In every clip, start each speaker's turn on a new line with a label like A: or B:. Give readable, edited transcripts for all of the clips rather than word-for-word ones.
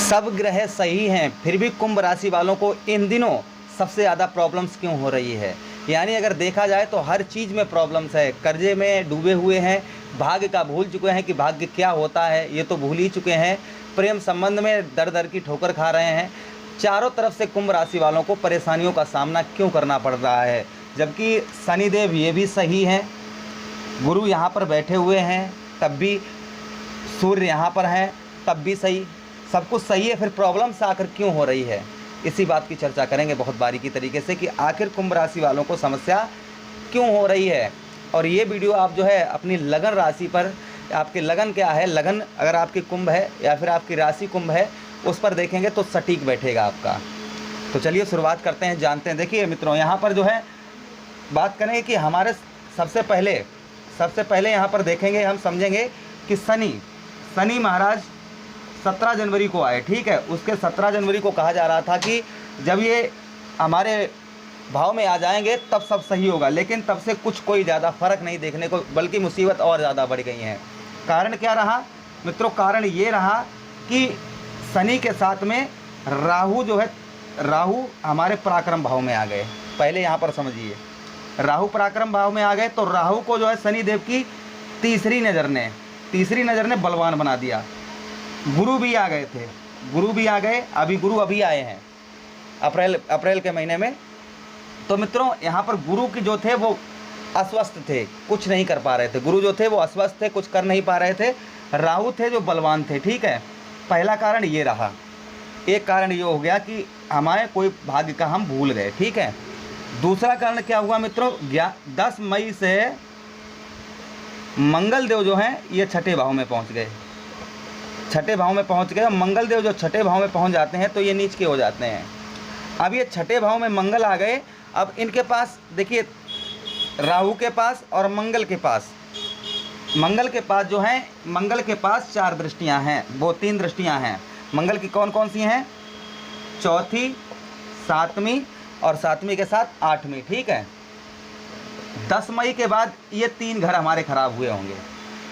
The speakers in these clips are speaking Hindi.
A: सब ग्रह सही हैं, फिर भी कुंभ राशि वालों को इन दिनों सबसे ज़्यादा प्रॉब्लम्स क्यों हो रही है। यानी अगर देखा जाए तो हर चीज़ में प्रॉब्लम्स है। कर्जे में डूबे हुए हैं, भाग्य का भूल चुके हैं कि भाग्य क्या होता है, ये तो भूल ही चुके हैं। प्रेम संबंध में दर दर की ठोकर खा रहे हैं। चारों तरफ से कुंभ राशि वालों को परेशानियों का सामना क्यों करना पड़ रहा है, जबकि शनिदेव ये भी सही हैं, गुरु यहाँ पर बैठे हुए हैं, तब भी सूर्य यहाँ पर हैं, तब भी सही, सब कुछ सही है, फिर प्रॉब्लम्स आकर क्यों हो रही है। इसी बात की चर्चा करेंगे बहुत बारीकी तरीके से कि आखिर कुंभ राशि वालों को समस्या क्यों हो रही है। और ये वीडियो आप जो है अपनी लगन राशि पर, आपके लगन क्या है, लगन अगर आपकी कुंभ है या फिर आपकी राशि कुंभ है, उस पर देखेंगे तो सटीक बैठेगा आपका। तो चलिए शुरुआत करते हैं, जानते हैं। देखिए मित्रों, यहाँ पर जो है बात करेंगे कि हमारे सबसे पहले यहाँ पर देखेंगे, हम समझेंगे कि शनि महाराज 17 जनवरी को आए, ठीक है। उसके 17 जनवरी को कहा जा रहा था कि जब ये हमारे भाव में आ जाएंगे तब सब सही होगा, लेकिन तब से कुछ कोई ज़्यादा फर्क नहीं देखने को, बल्कि मुसीबत और ज़्यादा बढ़ गई हैं। कारण क्या रहा मित्रों? कारण ये रहा कि शनि के साथ में राहु जो है, राहु हमारे पराक्रम भाव में आ गए। पहले यहाँ पर समझिए, राहु पराक्रम भाव में आ गए तो राहु को जो है शनिदेव की तीसरी नज़र ने बलवान बना दिया। गुरु भी आ गए थे, गुरु भी आ गए, गुरु अभी आए हैं अप्रैल के महीने में। तो मित्रों यहाँ पर गुरु की जो थे वो अस्वस्थ थे, कुछ नहीं कर पा रहे थे। गुरु जो थे वो अस्वस्थ थे, कुछ कर नहीं पा रहे थे। राहु थे जो बलवान थे, ठीक है। पहला कारण ये रहा। एक कारण ये हो गया कि हमारे कोई भाग्य का हम भूल गए, ठीक है। दूसरा कारण क्या हुआ मित्रों? 10 मई से मंगल देव जो हैं ये छठे भाव में पहुंच गए। मंगल देव जो छठे भाव में पहुंच जाते हैं तो ये नीच के हो जाते हैं। अब ये छठे भाव में मंगल आ गए। अब इनके पास देखिए, राहु के पास और मंगल के पास जो हैं, मंगल के पास 4 दृष्टियां हैं, वो 3 दृष्टियां हैं। मंगल की कौन कौन सी हैं? चौथी, 7वीं और 7वीं के साथ 8वीं, ठीक है। 10 मई के बाद ये 3 घर हमारे खराब हुए होंगे।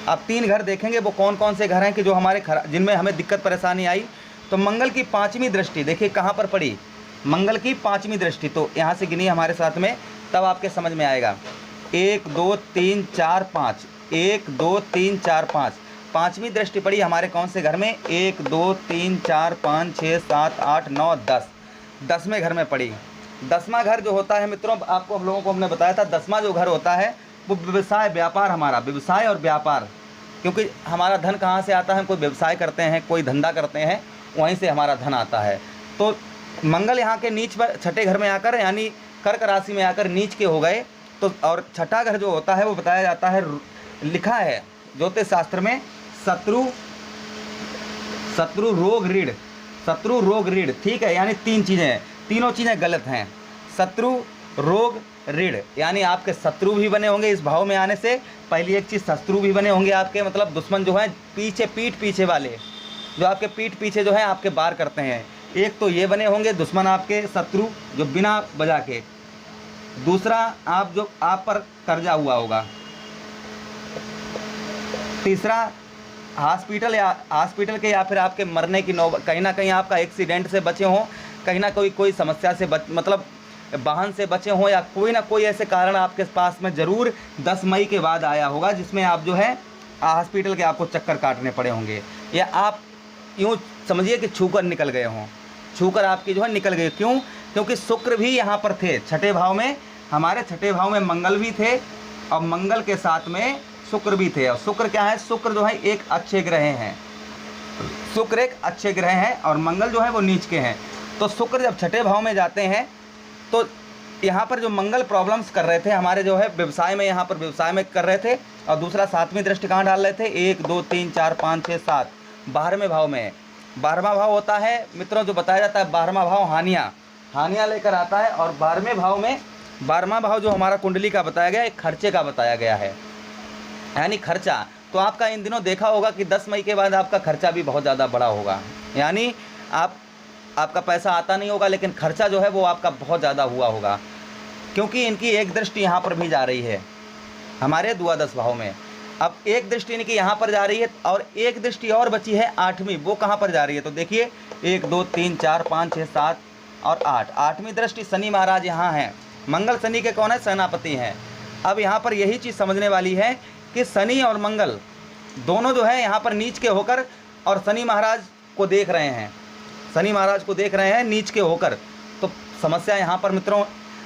A: अब 3 घर देखेंगे वो कौन कौन से घर हैं कि जो हमारे जिनमें हमें दिक्कत परेशानी आई। तो मंगल की 5वीं दृष्टि देखिए कहाँ पर पड़ी, मंगल की 5वीं दृष्टि। तो यहाँ से गिनिए हमारे साथ में, तब आपके समझ में आएगा। 1 2 3 4 5, 1 2 3 4 5, 5वीं दृष्टि पड़ी हमारे कौन से घर में? 1 2 3 4 5 6 7 8 9 10, 10वें घर में पड़ी। 10वां घर जो होता है मित्रों, आपको हम लोगों को हमने बताया था, 10वां जो घर होता है वो व्यवसाय व्यापार, हमारा व्यवसाय और व्यापार। क्योंकि हमारा धन कहाँ से आता है? कोई व्यवसाय करते हैं, कोई धंधा करते हैं, वहीं से हमारा धन आता है। तो मंगल यहाँ के नीच पर छठे घर में आकर, यानी कर्क राशि में आकर नीच के हो गए। तो और छठा घर जो होता है वो बताया जाता है, लिखा है ज्योतिष शास्त्र में, शत्रु रोग ऋण, ठीक है। यानी 3 चीज़ें हैं, तीनों चीज़ें गलत हैं। शत्रु, रोग, ऋण, यानी आपके शत्रु भी बने होंगे इस भाव में आने से। पहली एक चीज़, शत्रु भी बने होंगे आपके, मतलब दुश्मन जो हैं पीठ पीछे वाले, जो आपके पीठ पीछे जो है आपके वार करते हैं। एक तो ये बने होंगे दुश्मन आपके, शत्रु जो बिना वजह के। दूसरा, आप पर कर्जा हुआ होगा। तीसरा, हॉस्पिटल के या फिर आपके मरने की नौबत, कहीं ना कहीं आपका एक्सीडेंट से बचे हों, कहीं ना कोई समस्या से मतलब वाहन से बचे हों, या कोई ना कोई ऐसे कारण आपके पास में ज़रूर 10 मई के बाद आया होगा जिसमें आप जो है हॉस्पिटल के आपको चक्कर काटने पड़े होंगे, या आप यूँ समझिए कि छूकर निकल गए हों, छूकर आपकी जो है निकल गए। क्यों? क्योंकि शुक्र भी यहाँ पर थे छठे भाव में, हमारे छठे भाव में मंगल भी थे और मंगल के साथ में शुक्र भी थे। और शुक्र क्या है? शुक्र जो है एक अच्छे ग्रह हैं, शुक्र एक अच्छे ग्रह हैं और मंगल जो है वो नीच के हैं। तो शुक्र जब छठे भाव में जाते हैं तो यहाँ पर जो मंगल प्रॉब्लम्स कर रहे थे हमारे जो है व्यवसाय में, यहाँ पर व्यवसाय में कर रहे थे। और दूसरा 7वीं दृष्टि कहाँ डाल रहे थे? 1 2 3 4 5 6 7, 12वें भाव में। 12वां भाव होता है मित्रों, जो बताया जाता है 12वां भाव हानियाँ लेकर आता है। और 12वें भाव में, 12वां भाव जो हमारा कुंडली का बताया गया है, खर्चे का बताया गया है, यानी खर्चा। तो आपका इन दिनों देखा होगा कि 10 मई के बाद आपका खर्चा भी बहुत ज़्यादा बड़ा होगा, यानी आपका पैसा आता नहीं होगा, लेकिन खर्चा जो है वो आपका बहुत ज़्यादा हुआ होगा। क्योंकि इनकी एक दृष्टि यहाँ पर भी जा रही है हमारे द्वादश भाव में। अब एक दृष्टि इनकी यहाँ पर जा रही है और एक दृष्टि और बची है 8वीं, वो कहाँ पर जा रही है? तो देखिए 1 2 3 4 5 6 7 और 8, 8वीं दृष्टि शनि महाराज यहाँ हैं। मंगल शनि के कौन है? सेनापति हैं। अब यहाँ पर यही चीज़ समझने वाली है कि शनि और मंगल दोनों जो है यहाँ पर नीच के होकर और शनि महाराज को देख रहे हैं, शनि महाराज को देख रहे हैं नीच के होकर। तो समस्या यहाँ पर मित्रों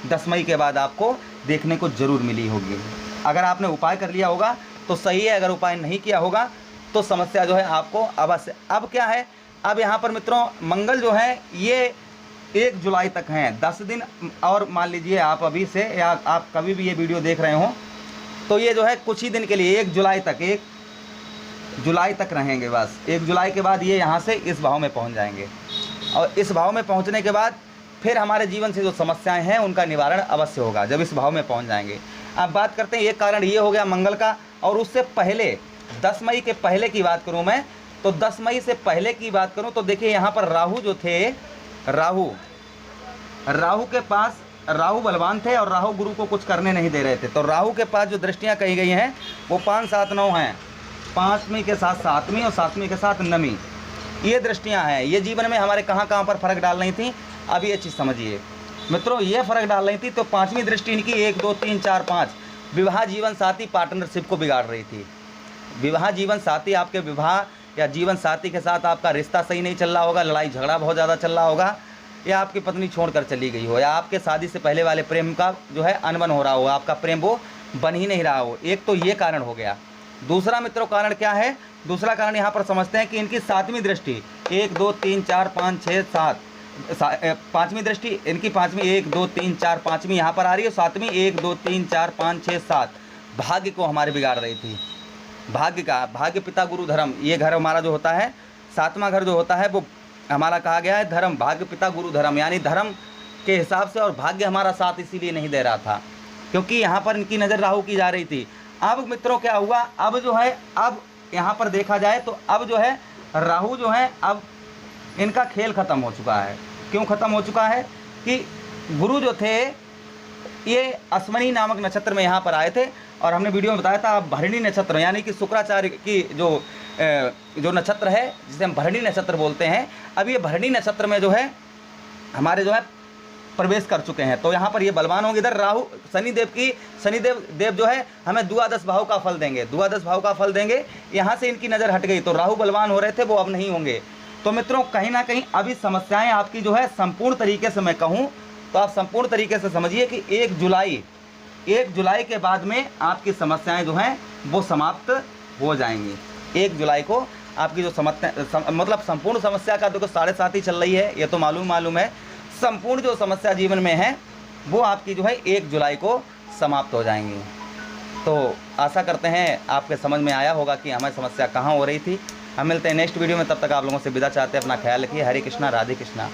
A: 10 मई के बाद आपको देखने को जरूर मिली होगी। अगर आपने उपाय कर लिया होगा तो सही है, अगर उपाय नहीं किया होगा तो समस्या जो है आपको अवश्य। अब क्या है, अब यहाँ पर मित्रों मंगल जो है ये 1 जुलाई तक हैं, 10 दिन और मान लीजिए आप अभी से या आप कभी भी ये वीडियो देख रहे हो तो ये जो है कुछ ही दिन के लिए 1 जुलाई तक, 1 जुलाई तक रहेंगे बस। 1 जुलाई के बाद ये यहाँ से इस भाव में पहुँच जाएंगे और इस भाव में पहुँचने के बाद फिर हमारे जीवन से जो समस्याएं हैं उनका निवारण अवश्य होगा जब इस भाव में पहुँच जाएंगे। अब बात करते हैं, एक कारण ये हो गया मंगल का। और उससे पहले 10 मई के पहले की बात करूँ मैं, तो 10 मई से पहले की बात करूँ तो देखिए यहाँ पर राहु जो थे, राहु के पास, राहु बलवान थे और राहु गुरु को कुछ करने नहीं दे रहे थे। तो राहु के पास जो दृष्टियाँ कही गई हैं वो 5 7 9 हैं, 5वीं के साथ 7वीं और 7वीं के साथ 9वीं, ये दृष्टियाँ हैं। ये जीवन में हमारे कहाँ कहाँ पर फर्क डाल रही थी, अब ये चीज़ समझिए मित्रों। ये फर्क डाल रही थी तो 5वीं दृष्टि इनकी 1 2 3 4 5 विवाह जीवन साथी पार्टनरशिप को बिगाड़ रही थी। विवाह जीवन साथी, आपके विवाह या जीवन साथी के साथ आपका रिश्ता सही नहीं चल रहा होगा, लड़ाई झगड़ा बहुत ज़्यादा चल रहा होगा, या आपकी पत्नी छोड़कर चली गई हो, या आपके शादी से पहले वाले प्रेम का जो है अनबन हो रहा हो, आपका प्रेम वो बन ही नहीं रहा हो। एक तो ये कारण हो गया। दूसरा मित्रों कारण क्या है? दूसरा कारण यहाँ पर समझते हैं कि इनकी 7वीं दृष्टि 1 2 3 4 5 6 7, 5वीं दृष्टि इनकी 5वीं 1 2 3 4 5वीं यहाँ पर आ रही है, 7वीं 1 2 3 4 5 6 7 भाग्य को हमारे बिगाड़ रही थी। भाग्य का, भाग्य पिता गुरु धर्म, ये घर हमारा जो होता है 7वां घर जो होता है वो हमारा कहा गया है धर्म, भाग्य पिता गुरु धर्म, यानी धर्म के हिसाब से। और भाग्य हमारा साथ इसीलिए नहीं दे रहा था क्योंकि यहाँ पर इनकी नज़र राहु की जा रही थी। अब मित्रों क्या हुआ, अब जो है, अब यहाँ पर देखा जाए तो अब जो है राहु जो है अब इनका खेल ख़त्म हो चुका है। क्यों ख़त्म हो चुका है कि गुरु जो थे ये अश्वनी नामक नक्षत्र में यहाँ पर आए थे और हमने वीडियो में बताया था अब भरणी नक्षत्र यानी कि शुक्राचार्य की जो नक्षत्र है जिसे हम भरणी नक्षत्र बोलते हैं, अब ये भरणी नक्षत्र में जो है हमारे जो है प्रवेश कर चुके हैं। तो यहाँ पर ये बलवान होंगे। इधर राहु शनिदेव जो है हमें द्वादश भाव का फल देंगे, द्वादश भाव का फल देंगे। यहाँ से इनकी नज़र हट गई तो राहु बलवान हो रहे थे वो अब नहीं होंगे। तो मित्रों कहीं ना कहीं अभी समस्याएं आपकी जो है संपूर्ण तरीके से मैं कहूँ तो आप संपूर्ण तरीके से समझिए कि 1 जुलाई के बाद में आपकी समस्याएं जो हैं वो समाप्त हो जाएंगी। 1 जुलाई को आपकी जो मतलब संपूर्ण समस्या का देखो 7.5 ही चल रही है, ये तो मालूम है। संपूर्ण जो समस्या जीवन में है वो आपकी जो है 1 जुलाई को समाप्त हो जाएंगी। तो आशा करते हैं आपके समझ में आया होगा कि हमें समस्या कहाँ हो रही थी। हम मिलते हैं नेक्स्ट वीडियो में, तब तक आप लोगों से विदा चाहते हैं। अपना ख्याल रखिए। हरे कृष्णा, राधे कृष्णा।